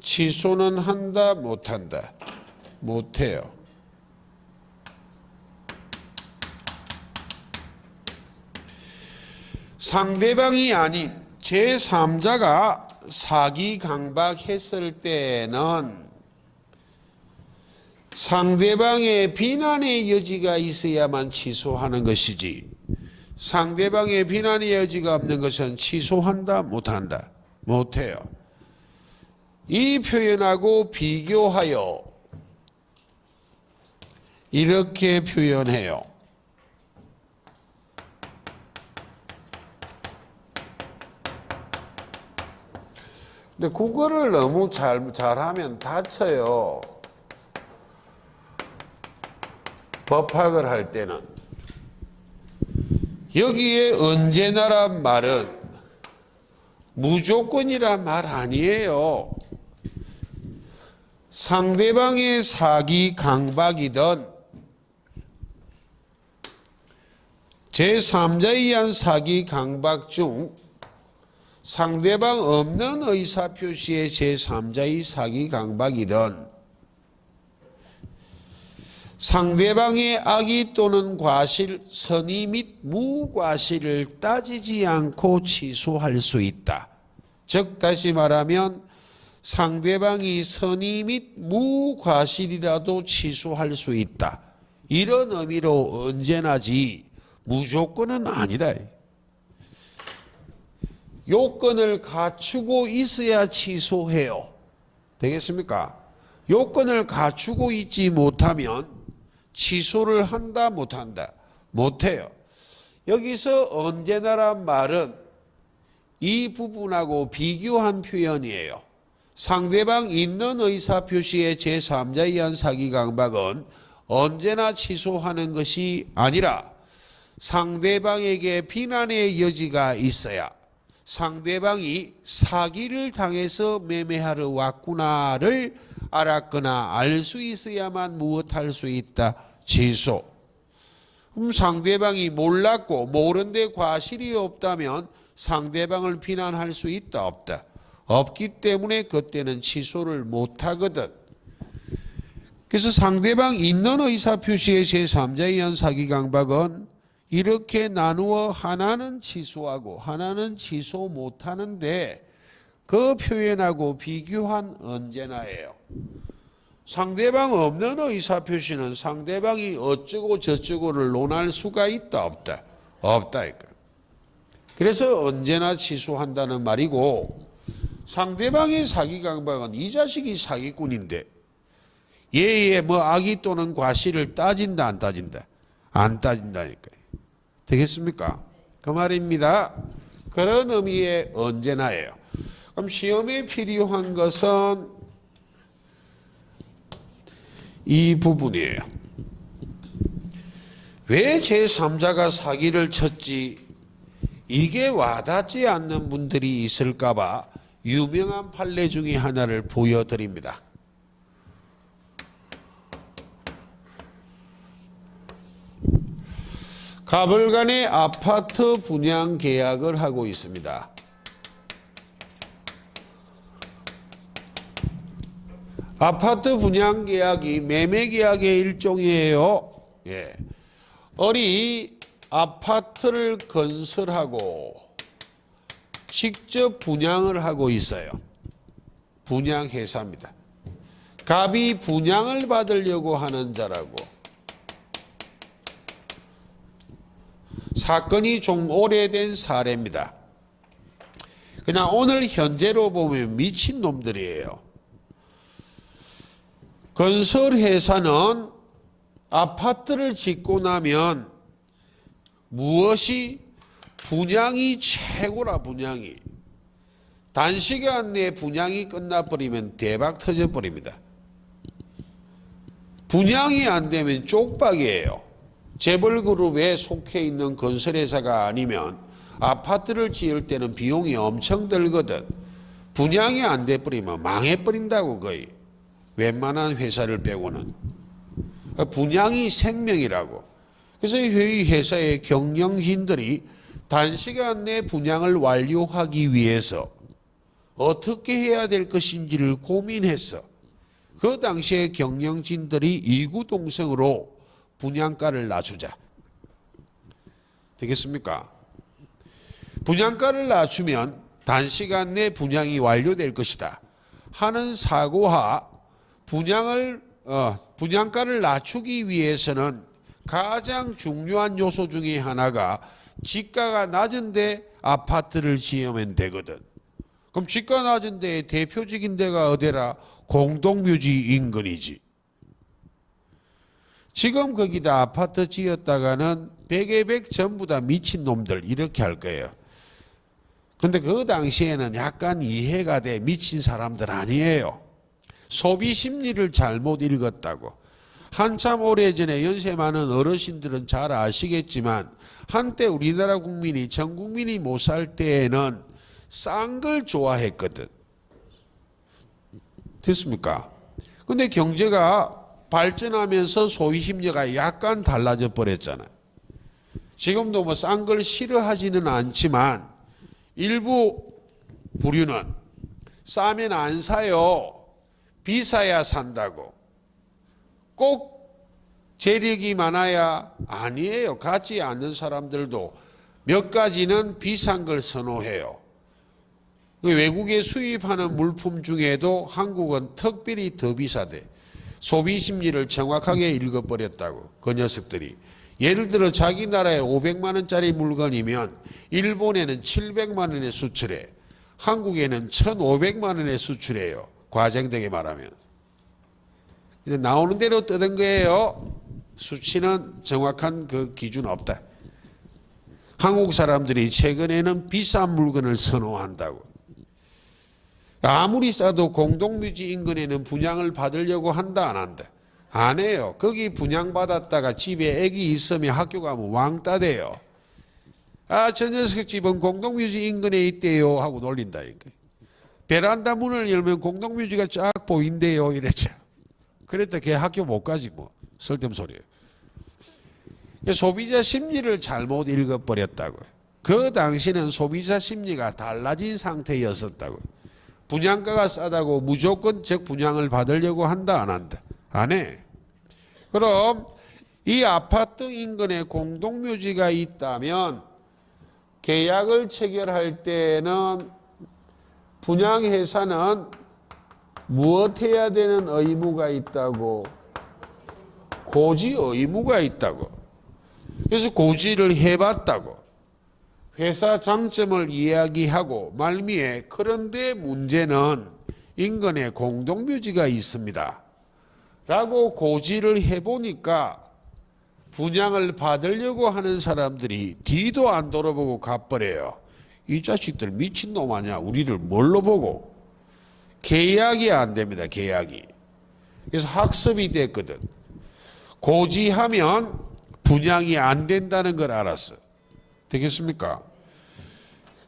취소는 한다 못한다? 못해요. 상대방이 아닌 제3자가 사기 강박했을 때는 상대방의 비난의 여지가 있어야만 취소하는 것이지, 상대방의 비난의 여지가 없는 것은 취소한다 못한다? 못해요. 이 표현하고 비교하여 이렇게 표현해요. 근데 국어를 너무 잘하면 다쳐요. 법학을 할 때는. 여기에 언제나란 말은 무조건이란 말 아니에요. 상대방의 사기 강박이든 제3자에 의한 사기 강박 중 상대방 없는 의사표시의 제3자의 사기 강박이든 상대방의 악의 또는 과실, 선의 및 무과실을 따지지 않고 취소할 수 있다. 즉 다시 말하면 상대방이 선의 및 무과실이라도 취소할 수 있다. 이런 의미로 언제나지 무조건은 아니다. 요건을 갖추고 있어야 취소해요. 되겠습니까? 요건을 갖추고 있지 못하면 취소를 한다 못한다? 못해요. 여기서 언제나란 말은 이 부분하고 비교한 표현이에요. 상대방 있는 의사표시의 제3자에 의한 사기 강박은 언제나 취소하는 것이 아니라 상대방에게 비난의 여지가 있어야 상대방이 사기를 당해서 매매하러 왔구나를 알았거나 알 수 있어야만 무엇할 수 있다? 취소. 그럼 상대방이 몰랐고 모른데 과실이 없다면 상대방을 비난할 수 있다? 없다? 없기 때문에 그때는 취소를 못하거든. 그래서 상대방 있는 의사표시의 제3자에 의한 사기 강박은 이렇게 나누어 하나는 취소하고 하나는 취소 못하는데 그 표현하고 비교한 언제나예요. 상대방 없는 의사표시는 상대방이 어쩌고 저쩌고를 논할 수가 있다 없다? 없다. 그래서 언제나 취소한다는 말이고 상대방의 사기 강박은 이 자식이 사기꾼인데 얘의 뭐 악의 또는 과실을 따진다 안 따진다? 안 따진다니까요. 되겠습니까? 그 말입니다. 그런 의미의 언제나예요. 그럼 시험에 필요한 것은 이 부분이에요. 왜 제3자가 사기를 쳤지? 이게 와닿지 않는 분들이 있을까 봐 유명한 판례 중에 하나를 보여드립니다. 가불간에 아파트 분양 계약을 하고 있습니다. 아파트 분양 계약이 매매 계약의 일종이에요. 예. 어리 아파트를 건설하고 직접 분양을 하고 있어요. 분양회사입니다. 갑이 분양을 받으려고 하는 자라고. 사건이 좀 오래된 사례입니다. 그냥 오늘 현재로 보면 미친놈들이에요. 건설회사는 아파트를 짓고 나면 무엇이 분양이 최고라. 분양이 단시간 내에 분양이 끝나버리면 대박 터져버립니다. 분양이 안 되면 쪽박이에요. 재벌그룹에 속해 있는 건설회사가 아니면 아파트를 지을 때는 비용이 엄청 들거든. 분양이 안 돼버리면 망해버린다고. 거의 웬만한 회사를 빼고는. 분양이 생명이라고. 그래서 이 회사의 경영진들이 단시간 내에 분양을 완료하기 위해서 어떻게 해야 될 것인지를 고민했어. 그 당시에 경영진들이 이구동성으로 분양가를 낮추자. 되겠습니까? 분양가를 낮추면 단시간 내 분양이 완료될 것이다 하는 사고하 분양을 분양가를 낮추기 위해서는 가장 중요한 요소 중에 하나가 지가가 낮은데 아파트를 지으면 되거든. 그럼 지가 낮은 데의 대표적인 데가 어디라? 공동묘지 인근이지. 지금 거기다 아파트 지었다가는 100에 100 전부 다 미친놈들 이렇게 할 거예요. 근데 그 당시에는 약간 이해가 돼. 미친 사람들 아니에요. 소비 심리를 잘못 읽었다고. 한참 오래전에 연세 많은 어르신들은 잘 아시겠지만 한때 우리나라 국민이 전 국민이 못 살 때에는 싼 걸 좋아했거든. 됐습니까? 근데 경제가 발전하면서 소비 심리가 약간 달라져 버렸잖아요. 지금도 뭐 싼 걸 싫어하지는 않지만 일부 부류는 싸면 안 사요. 비싸야 산다고. 꼭 재력이 많아야 아니에요. 갖지 않는 사람들도 몇 가지는 비싼 걸 선호해요. 외국에 수입하는 물품 중에도 한국은 특별히 더 비싸대. 소비 심리를 정확하게 읽어버렸다고. 그 녀석들이. 예를 들어 자기 나라에 500만 원짜리 물건이면 일본에는 700만 원에 수출해. 한국에는 1,500만 원에 수출해요. 과장되게 말하면. 나오는 대로 뜨는 거예요. 수치는 정확한 그 기준 없다. 한국 사람들이 최근에는 비싼 물건을 선호한다고. 아무리 싸도 공동묘지 인근에는 분양을 받으려고 한다 안 한다? 안 해요. 거기 분양받았다가 집에 애기 있으면 학교 가면 왕따 돼요. 아, 저 녀석 집은 공동묘지 인근에 있대요 하고 놀린다. 베란다 문을 열면 공동묘지가 쫙 보인대요 이랬죠. 그랬다 걔 학교 못 가지 뭐. 쓸데없는 소리예요. 소비자 심리를 잘못 읽어버렸다고요. 그 당시는 소비자 심리가 달라진 상태였었다고요. 분양가가 싸다고 무조건 분양을 받으려고 한다 안 한다? 안 해. 그럼 이 아파트 인근에 공동묘지가 있다면 계약을 체결할 때는 분양회사는 무엇 해야 되는 의무가 있다고? 고지 의무가 있다고. 그래서 고지를 해봤다고. 회사 장점을 이야기하고 말미에 그런데 문제는 인근에 공동묘지가 있습니다. 라고 고지를 해보니까 분양을 받으려고 하는 사람들이 뒤도 안 돌아보고 가버려요. 이 자식들 미친놈 아니야. 우리를 뭘로 보고. 계약이 안 됩니다. 계약이. 그래서 학습이 됐거든. 고지하면 분양이 안 된다는 걸 알았어. 되겠습니까?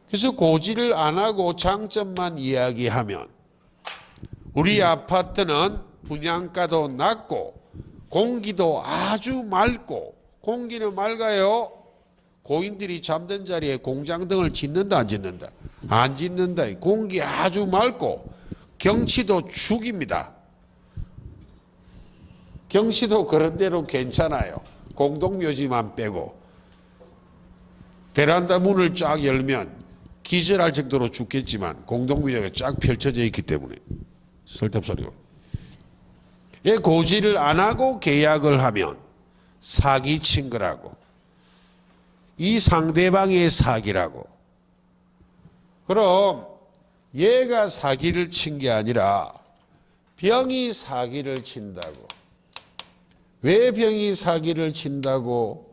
그래서 고지를 안 하고 장점만 이야기하면 우리 아파트는 분양가도 낮고 공기도 아주 맑고. 공기는 맑아요. 고인들이 잠든 자리에 공장등을 짓는다 안 짓는다? 안 짓는다. 공기 아주 맑고 경치도 죽입니다. 경치도 그런 대로 괜찮아요. 공동묘지만 빼고. 베란다 문을 쫙 열면 기절할 정도로 죽겠지만 공동묘지가 쫙 펼쳐져 있기 때문에. 쓸데없는 소리고. 고지를 안 하고 계약을 하면 사기친 거라고. 이 상대방의 사기라고. 그럼 얘가 사기를 친 게 아니라 병이 사기를 친다고. 왜 병이 사기를 친다고?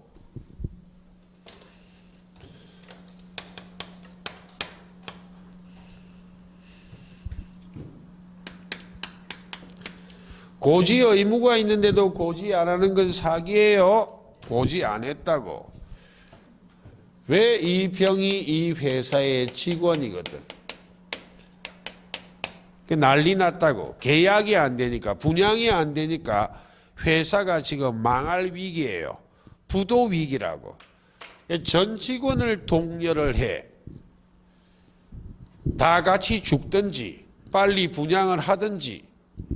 고지 의무가 있는데도 고지 안 하는 건 사기예요. 고지 안 했다고. 왜? 이 병이 이 회사의 직원이거든. 난리 났다고. 계약이 안 되니까, 분양이 안 되니까 회사가 지금 망할 위기예요. 부도 위기라고. 전 직원을 동료를 해. 다 같이 죽든지 빨리 분양을 하든지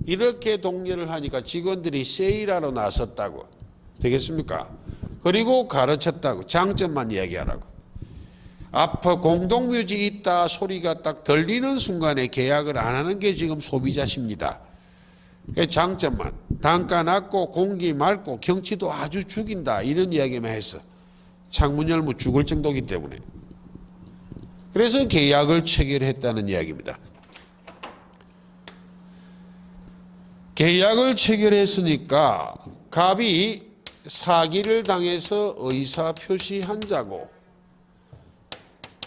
이렇게 동료를 하니까 직원들이 세일하러 나섰다고. 되겠습니까? 그리고 가르쳤다고. 장점만 이야기하라고. 앞에 공동묘지 있다 소리가 딱 들리는 순간에 계약을 안 하는 게 지금 소비자 심리다. 장점만. 단가 낮고 공기 맑고 경치도 아주 죽인다 이런 이야기만 했어. 창문 열면 죽을 정도이기 때문에. 그래서 계약을 체결했다는 이야기입니다. 계약을 체결했으니까 갑이 사기를 당해서 의사표시한 자고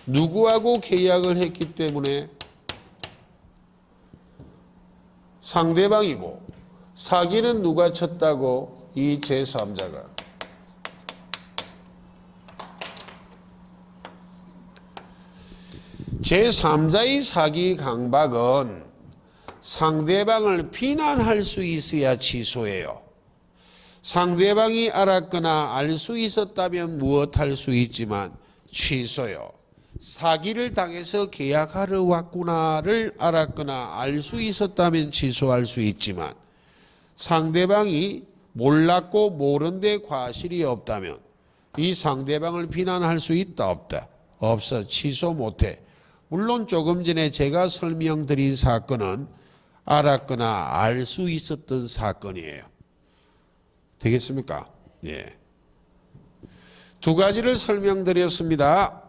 누구하고 계약을 했기 때문에 상대방이고 사기는 누가 쳤다고? 이 제3자가. 제3자의 사기 강박은 상대방을 비난할 수 있어야 취소해요. 상대방이 알았거나 알 수 있었다면 무엇할 수 있지만 취소요. 사기를 당해서 계약하러 왔구나를 알았거나 알 수 있었다면 취소할 수 있지만 상대방이 몰랐고 모른 데 과실이 없다면 이 상대방을 비난할 수 있다 없다? 없어. 취소 못해. 물론 조금 전에 제가 설명드린 사건은 알았거나 알 수 있었던 사건이에요. 되겠습니까? 예. 두 가지를 설명드렸습니다.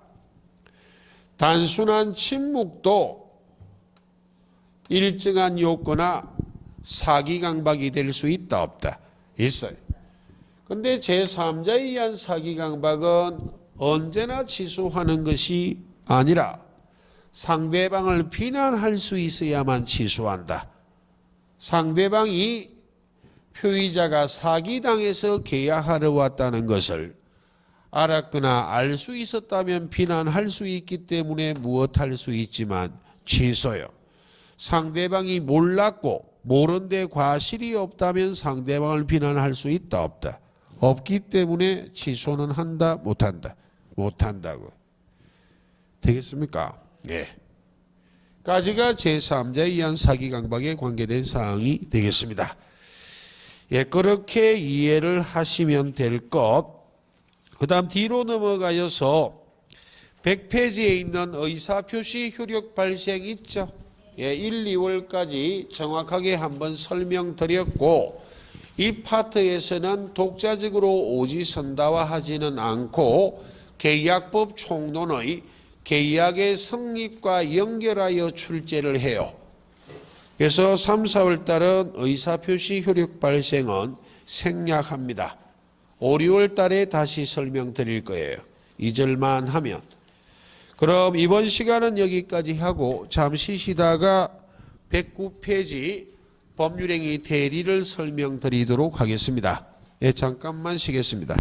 단순한 침묵도 일정한 요건화 사기 강박이 될 수 있다 없다? 있어요. 근데 제3자에 의한 사기 강박은 언제나 취소하는 것이 아니라 상대방을 비난할 수 있어야만 취소한다. 상대방이 표의자가 사기당해서 계약하러 왔다는 것을 알았거나 알 수 있었다면 비난할 수 있기 때문에 무엇할 수 있지만 취소요. 상대방이 몰랐고 모른 데 과실이 없다면 상대방을 비난할 수 있다 없다? 없기 때문에 취소는 한다 못한다? 못한다고. 되겠습니까? 예. 까지가 제3자에 의한 사기 강박에 관계된 사항이 되겠습니다. 예, 그렇게 이해를 하시면 될 것. 그 다음 뒤로 넘어가서 100페이지에 있는 의사표시 효력 발생 있죠. 예, 1, 2월까지 정확하게 한번 설명드렸고 이 파트에서는 독자적으로 오지선다화하지는 않고 계약법 총론의 계약의 성립과 연결하여 출제를 해요. 그래서 3, 4월 달은 의사표시 효력 발생은 생략합니다. 5, 6월 달에 다시 설명드릴 거예요. 2절만 하면. 그럼 이번 시간은 여기까지 하고 잠시 쉬다가 109페이지 법률행위 대리를 설명드리도록 하겠습니다. 예, 잠깐만 쉬겠습니다.